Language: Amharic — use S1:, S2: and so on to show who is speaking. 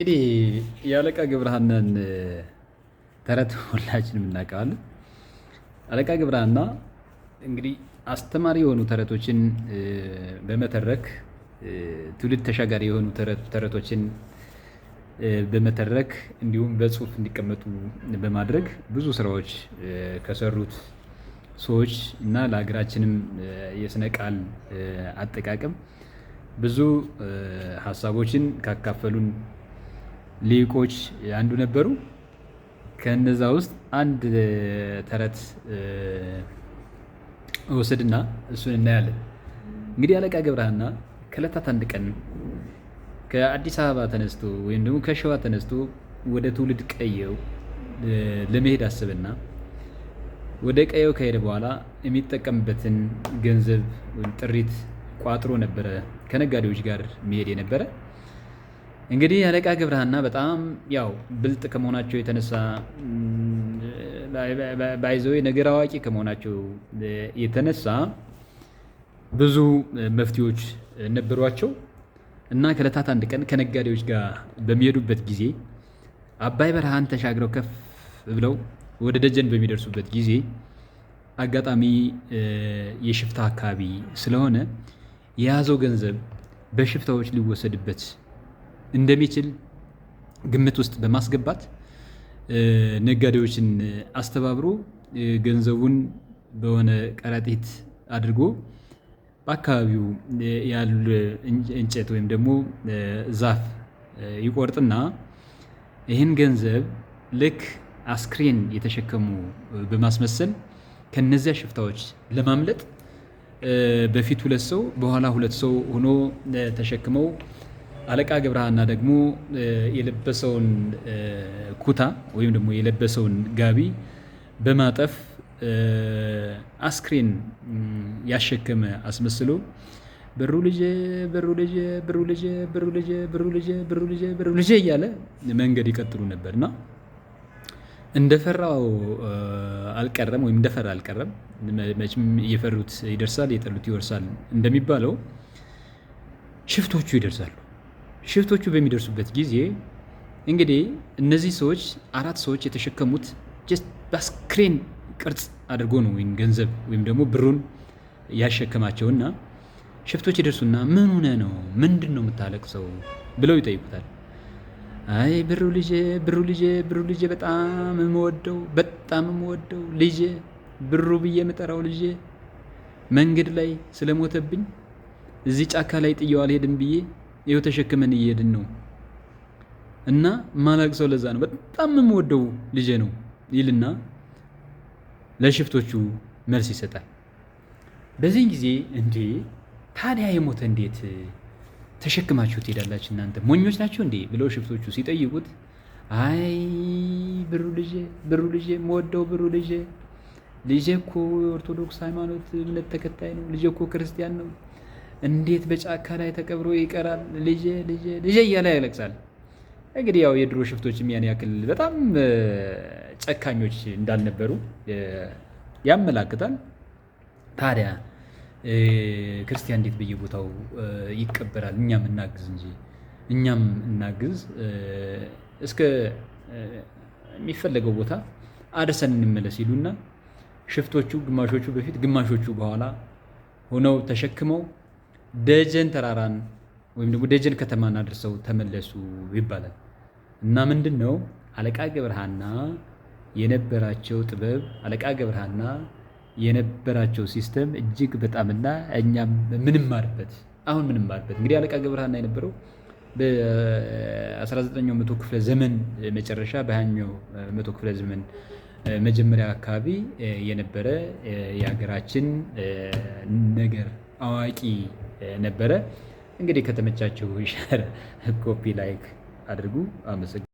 S1: እንግዲህ የአለቃ ገብረሃናን ተረት ሁላችንም እናውቀዋለን። አለቃ ገብረሃና እንግዲህ አስተማሪ የሆኑ ተረቶችን በመተረክ ትውልድ ተሻጋሪ የሆኑ ተረቶችን በመተረክ እንዲሁም በጽሁፍ እንዲቀመጡ በማድረግ ብዙ ስራዎች ከሰሩት ሰዎች እና ለሀገራችንም የስነ ቃል አጠቃቀም ብዙ ሀሳቦችን ካካፈሉን ሊቆች አንዱ ነበሩ። ከነዛ ውስጥ አንድ ተረት ወስድና እሱን እናያለን። እንግዲህ አለቃ ገብረሃና ከዕለታት አንድ ቀን ከአዲስ አበባ ተነስቶ ወይም ደግሞ ከሸዋ ተነስቶ ወደ ትውልድ ቀየው ለመሄድ አስብና ወደ ቀየው ከሄደ በኋላ የሚጠቀምበትን ገንዘብ ወይም ጥሪት ቋጥሮ ነበረ ከነጋዴዎች ጋር መሄድ የነበረ። እንግዲህ አለቃ ገብረሃና በጣም ያው ብልጥ ከመሆናቸው የተነሳ ባይዘው ነገር አዋቂ ከመሆናቸው የተነሳ ብዙ መፍትሄዎች ነበሯቸው እና ከዕለታት አንድ ቀን ከነጋዴዎች ጋር በሚሄዱበት ጊዜ አባይ በረሃን ተሻግረው ከፍ ብለው ወደ ደጀን በሚደርሱበት ጊዜ አጋጣሚ የሽፍታ አካባቢ ስለሆነ የያዘው ገንዘብ በሽፍታዎች ሊወሰድበት እንደሚችል ግምት ውስጥ በማስገባት ነጋዴዎችን አስተባብሮ ገንዘቡን በሆነ ከረጢት አድርጎ በአካባቢው ያሉ እንጨት ወይም ደግሞ ዛፍ ይቆርጥና ይህን ገንዘብ ልክ አስክሬን የተሸከሙ በማስመሰል ከነዚያ ሽፍታዎች ለማምለጥ በፊት ሁለት ሰው በኋላ ሁለት ሰው ሆኖ ተሸክመው አለቃ ገብረሃና ደግሞ የለበሰውን ኩታ ወይም ደግሞ የለበሰውን ጋቢ በማጠፍ አስክሬን ያሸከመ አስመስሎ ብሩ ልጄ ብሩ ልጄ ብሩ ልጄ ብሩ ልጄ ብሩ ልጄ ብሩ ልጄ ብሩ ልጄ እያለ መንገድ ይቀጥሉ ነበርና እንደፈራው አልቀረም ወይም እንደፈራ አልቀረም። መቼም የፈሩት ይደርሳል የጠሉት ይወርሳል እንደሚባለው ሽፍቶቹ ይደርሳሉ። ሽፍቶቹ በሚደርሱበት ጊዜ እንግዲህ እነዚህ ሰዎች አራት ሰዎች የተሸከሙት ጀስት በአስክሬን ቅርጽ አድርጎ ነው ወይም ገንዘብ ወይም ደግሞ ብሩን ያሸከማቸውና ሽፍቶች ይደርሱና ምን ሆነ ነው ምንድን ነው የምታለቅሰው ብለው ይጠይቁታል። አይ ብሩ ልጄ ብሩ ልጄ ብሩ ልጄ በጣም የምወደው ልጄ ብሩ ብዬ የምጠራው ልጄ መንገድ ላይ ስለሞተብኝ እዚህ ጫካ ላይ ጥየው አልሄድም ብዬ ይኸው ተሸክመን እየሄድን ነው እና ማላቅሰው ለዛ ነው በጣም የምወደው ልጄ ነው ይልና ለሽፍቶቹ መልስ ይሰጣል። በዚህ ጊዜ እንዴ ታዲያ የሞተ እንዴት ተሸክማችሁ ትሄዳላችሁ እናንተ ሞኞች ናችሁ እንዴ ብለው ሽፍቶቹ ሲጠይቁት አይ ብሩ ልጄ የምወደው ብሩ ልጄ እኮ የኦርቶዶክስ ሃይማኖት እምነት ተከታይ ነው። ልጄ እኮ ክርስቲያን ነው። እንዴት በጫካ ላይ ተቀብሮ ይቀራል? ልጄ እያለ ያለቅሳል። እንግዲህ ያው የድሮ ሽፍቶችም ያን ያክል በጣም ጨካኞች እንዳልነበሩ ያመላክታል። ታዲያ ክርስቲያን እንዴት በየቦታው ይቀበራል? እኛም እናግዝ እስከ የሚፈለገው ቦታ አድርሰን እንመለስ ይሉና ሽፍቶቹ ግማሾቹ በፊት ግማሾቹ በኋላ ሆነው ተሸክመው ደጀን ተራራን ወይም ደግሞ ደጀን ከተማን አድርሰው ተመለሱ ይባላል። እና ምንድን ነው አለቃ ገብረሃና የነበራቸው ጥበብ አለቃ ገብረሃና የነበራቸው ሲስተም እጅግ በጣምና እኛም ምንማርበት እንግዲህ አለቃ ገብረሃና የነበረው በ19ኛው መቶ ክፍለ ዘመን መጨረሻ በ20ኛው መቶ ክፍለ ዘመን መጀመሪያ አካባቢ የነበረ የሀገራችን ነገር አዋቂ ነበረ። እንግዲህ ከተመቻችሁ ሼር ኮፒ ላይክ አድርጉ። አመሰግናለሁ።